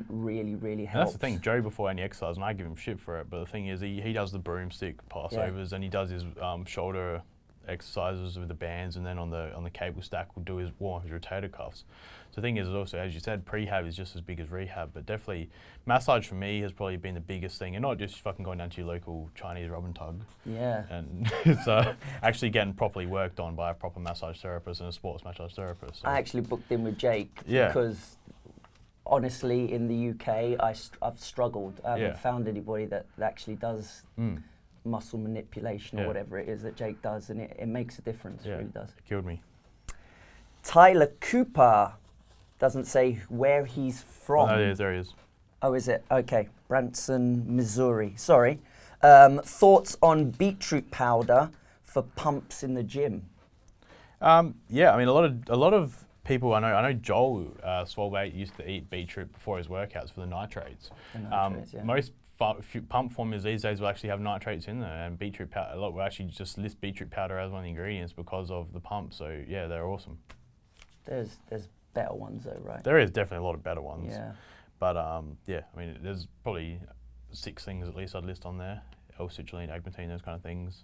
really, really helps.
And that's the thing, Joe before any exercise, and I give him shit for it, but the thing is he does the broomstick Passovers and he does his shoulder exercises with the bands, and then on the cable stack will do his rotator cuffs. So the thing is also, as you said, prehab is just as big as rehab, but definitely massage for me has probably been the biggest thing, and not just fucking going down to your local Chinese rub and tug. Yeah. And it's actually getting properly worked on by a proper massage therapist and a sports massage therapist. So.
I actually booked in with Jake because honestly in the UK I've struggled. I haven't found anybody that actually does muscle manipulation or whatever it is that Jake does, and it makes a difference, it really does.
It killed me.
Tyler Cooper doesn't say where he's from.
Oh, there he is.
Oh, is it? Okay, Branson, Missouri. Sorry. Thoughts on beetroot powder for pumps in the gym?
Yeah, I mean, a lot of people I know Joel Swolbait used to eat beetroot before his workouts for the nitrates. Most pump formulas these days will actually have nitrates in there, and beetroot powder. A lot will actually just list beetroot powder as one of the ingredients because of the pump. So yeah, they're awesome. There's
better ones though, right?
There is definitely a lot of better ones.
Yeah.
But yeah, I mean, there's probably 6 things at least I'd list on there: L-citrulline, agmatine, those kind of things.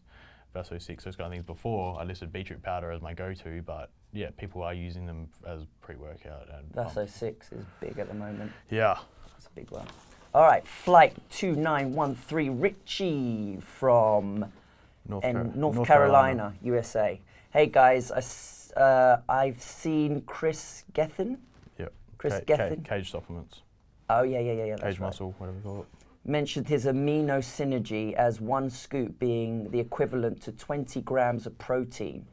Vaso-6, those kind of things. Before I listed beetroot powder as my go-to, but yeah, people are using them as pre-workout. And
Vaso-6 is big at the moment.
Yeah.
That's a big one. All right, flight 2913, Richie from North Carolina, USA. Hey guys, I've seen Chris Gethin.
Yep.
Chris Gethin.
Cage supplements.
Oh yeah. That's
Cage
right.
muscle, whatever you call it.
Mentioned his amino synergy as 1 scoop being the equivalent to 20 grams of protein.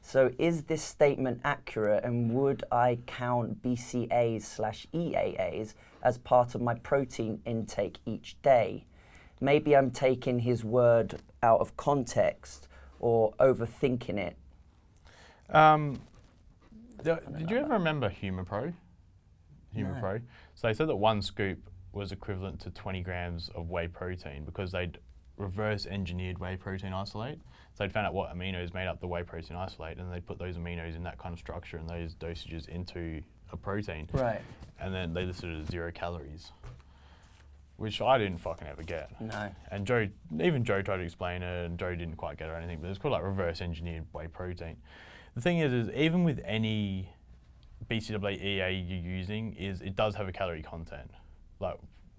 So is this statement accurate, and would I count BCAAs/EAAs as part of my protein intake each day? Maybe I'm taking his word out of context or overthinking it.
Did you ever remember HumoPro? HumoPro. So they said that 1 scoop was equivalent to 20 grams of whey protein because they'd reverse engineered whey protein isolate. So they'd found out what aminos made up the whey protein isolate, and they'd put those aminos in that kind of structure and those dosages into a protein.
Right.
And then they listed it as 0 calories, which I didn't fucking ever get.
No.
And even Joe tried to explain it, and Joe didn't quite get it or anything, but it's called like reverse engineered whey protein. The thing is even with any BCAA you're using, it does have a calorie content. Like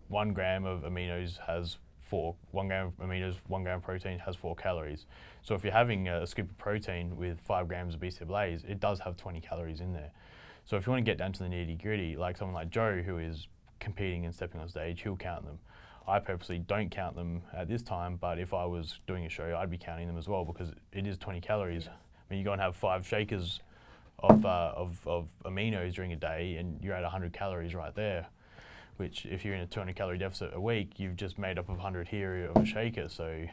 1 gram of aminos has 1 gram of aminos, 1 gram of protein has 4 calories. So if you're having a scoop of protein with 5 grams of BCAAs, it does have 20 calories in there. So if you want to get down to the nitty gritty, like someone like Joe who is competing and stepping on stage, he'll count them. I purposely don't count them at this time, but if I was doing a show, I'd be counting them as well because it is 20 calories. I mean, you go and have 5 shakers of aminos during a day and you're at 100 calories right there, which if you're in a 200 calorie deficit a week, you've just made up of 100 here of a shaker. So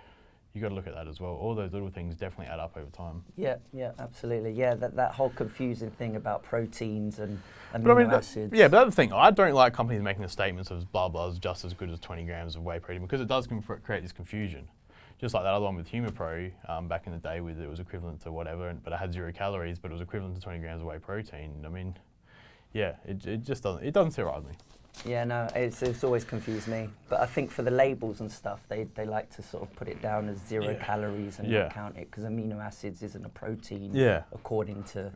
you got to look at that as well. All those little things definitely add up over time.
Yeah, absolutely. Yeah, that whole confusing thing about proteins and amino acids.
Yeah, but that's the thing. I don't like companies making the statements of blah blah is just as good as 20 grams of whey protein because it does create this confusion. Just like that other one with HumoPro back in the day, with it was equivalent to whatever, but it had 0 calories, but it was equivalent to 20 grams of whey protein. I mean, yeah, it just doesn't sit right with me.
Yeah, no, it's always confused me. But I think for the labels and stuff, they like to sort of put it down as 0 calories and not count it because amino acids isn't a protein, according to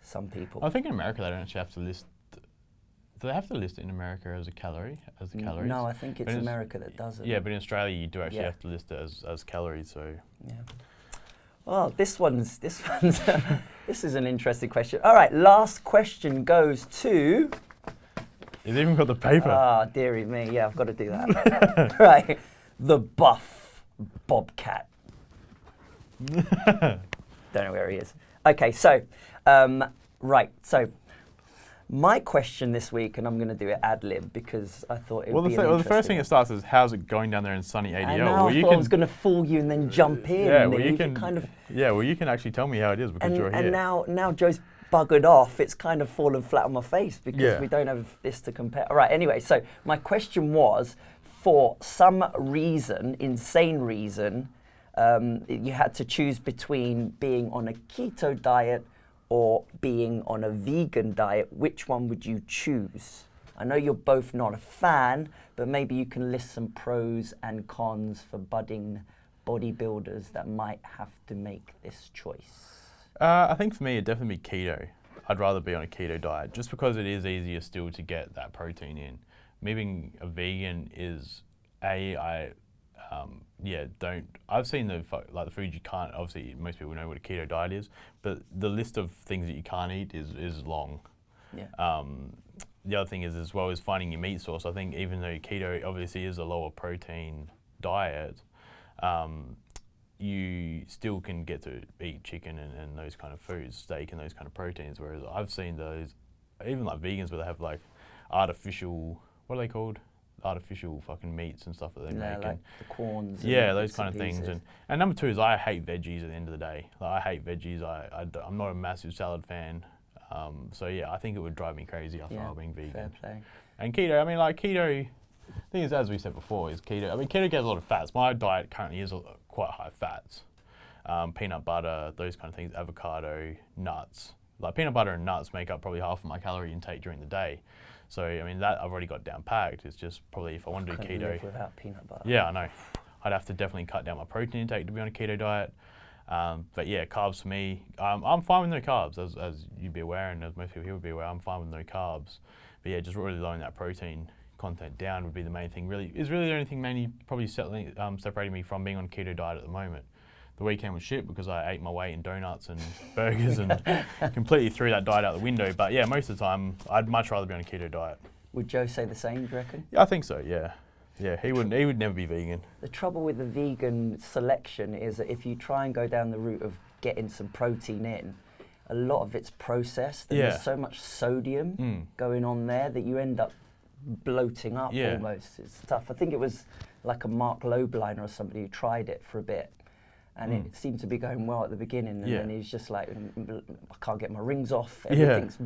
some people.
I think in America they don't actually have to list. Do they have to list it in America as a calorie, as the calories?
No, I think it's America that does it.
Yeah, but in Australia you do actually have to list it as calories. So.
Yeah. Well, this is an interesting question. All right, last question goes to.
You've even got the paper.
Ah, dearie me. Yeah, I've got to do that. Right. The buff bobcat. Don't know where he is. Okay, so, right. So, my question this week, and I'm going to do it ad lib because I thought it would be
the first thing it starts is, how's it going down there in sunny ADL?
I know, I thought I was going to fool you and then jump in.
Yeah, well, you can kind of. Yeah, well, you can actually tell me how it is because you're here.
And now Joe's buggered off. It's kind of fallen flat on my face because we don't have this to compare. All right. Anyway, so my question was, for some reason, insane reason, you had to choose between being on a keto diet or being on a vegan diet. Which one would you choose? I know you're both not a fan, but maybe you can list some pros and cons for budding bodybuilders that might have to make this choice.
I think for me, it'd definitely be keto. I'd rather be on a keto diet just because it is easier still to get that protein in. Me being a vegan is I've seen the food you can't, obviously most people know what a keto diet is, but the list of things that you can't eat is long.
Yeah.
The other thing is as well is finding your meat source. I think even though keto obviously is a lower protein diet, you still can get to eat chicken and those kind of foods, steak and those kind of proteins, whereas I've seen those, even like vegans where they have like artificial, what are they called? Artificial fucking meats and stuff that they make.
Like the corns.
Yeah, those kind of things. And number 2 is I hate veggies at the end of the day. Like, I hate veggies. I'm not a massive salad fan. So yeah, I think it would drive me crazy after being vegan.
Fair play.
And keto, I mean like keto, the thing is, as we said before, is keto. I mean, keto gets a lot of fats. My diet currently is quite high fats. Peanut butter, those kind of things, avocado, nuts. Like peanut butter and nuts make up probably half of my calorie intake during the day. So, I mean, that I've already got down packed. It's just probably if I want to do keto.
Live without peanut butter.
Yeah, I know. I'd have to definitely cut down my protein intake to be on a keto diet. But yeah, carbs for me, I'm fine with no carbs, as you'd be aware, and as most people here would be aware, I'm fine with no carbs. But yeah, just really lowering that protein content down would be the main thing. Really, is really the only thing mainly probably separating me from being on keto diet at the moment. The weekend was shit because I ate my weight in donuts and burgers and completely threw that diet out the window. But yeah, most of the time, I'd much rather be on a keto diet.
Would Joe say the same, do you reckon?
Yeah, I think so, yeah. Yeah, he would never be vegan.
The trouble with the vegan selection is that if you try and go down the route of getting some protein in, a lot of it's processed, and there's so much sodium going on there that you end up bloating up almost. It's tough. I think it was like a Mark Loeblein or somebody who tried it for a bit, and it seemed to be going well at the beginning, and then he's just like, I can't get my rings off, everything's,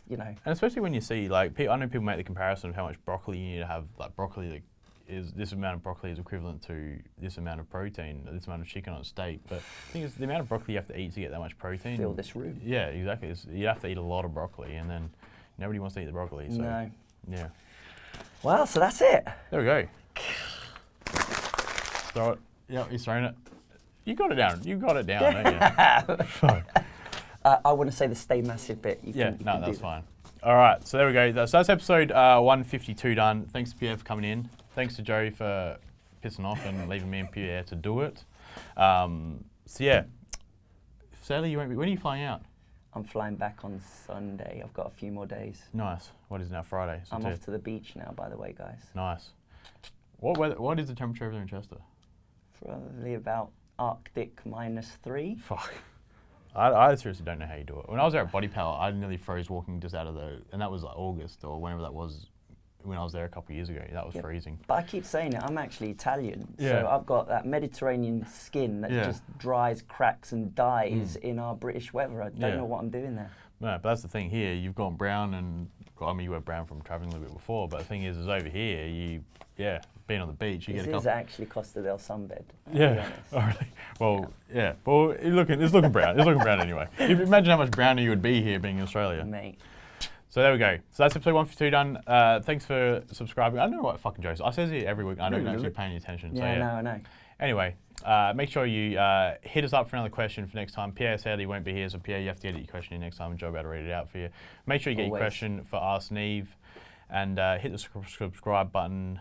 you know. And
especially when you see, like, I know people make the comparison of how much broccoli you need to have, like broccoli is, this amount of broccoli is equivalent to this amount of protein, this amount of chicken on a steak, but the thing is, the amount of broccoli you have to eat to get that much protein.
Fill this room.
Yeah, exactly. You have to eat a lot of broccoli, and then nobody wants to eat the broccoli, so.
No.
Yeah.
Well, so that's it.
There we go. Throw it. Yeah, he's thrown it. You got it down. You got it down, don't you? Fuck.
I want to say the stay massive bit.
That's fine. All right, so there we go. So that's episode 152 done. Thanks to Pierre for coming in. Thanks to Joey for pissing off and leaving me and Pierre to do it. So yeah, Sally, you won't be. When are you flying out?
I'm flying back on Sunday. I've got a few more days.
Nice. What is it now? Friday. So
I'm off to the beach now, by the way, guys.
Nice. What is the temperature over there in Chester?
Probably about Arctic -3.
Fuck. I seriously don't know how you do it. When I was there at Body Power, I nearly froze walking just out of and that was like August or whenever that was, when I was there a couple of years ago. That was freezing.
But I keep saying it, I'm actually Italian. So I've got that Mediterranean skin that just dries, cracks and dies in our British weather. I don't know what I'm doing there.
No, but that's the thing here. You've gone brown and, I mean, you were brown from traveling a little bit before, but the thing is over here, being on the beach, you get a couple.
This is actually Costa del Sunbed.
Yeah. Oh, really? Well, yeah. Well, it's looking brown. It's looking brown anyway. You imagine how much browner you would be here being in Australia.
Mate.
So there we go. So that's episode 152 done. Thanks for subscribing. I don't know what fucking jokes. I says it every week. I know you're actually paying attention.
Yeah,
so,
I know.
Anyway, make sure you hit us up for another question for next time. Pierre sadly won't be here, so Pierre, you have to edit your question in next time and Joe will be able to read it out for you. Make sure you get your question for Ask Neve and hit the subscribe button.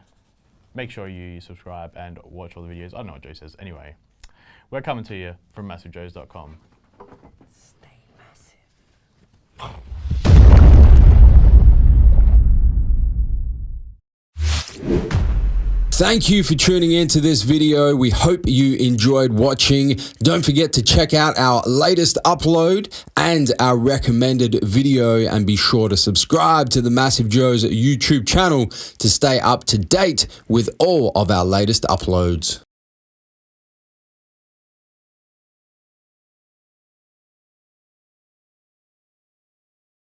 Make sure you subscribe and watch all the videos. I don't know what Joe says. Anyway, we're coming to you from MassiveJoes.com.
Stay massive.
Thank you for tuning in to this video. We hope you enjoyed watching. Don't forget to check out our latest upload and our recommended video, and be sure to subscribe to the MassiveJoes YouTube channel to stay up to date with all of our latest uploads.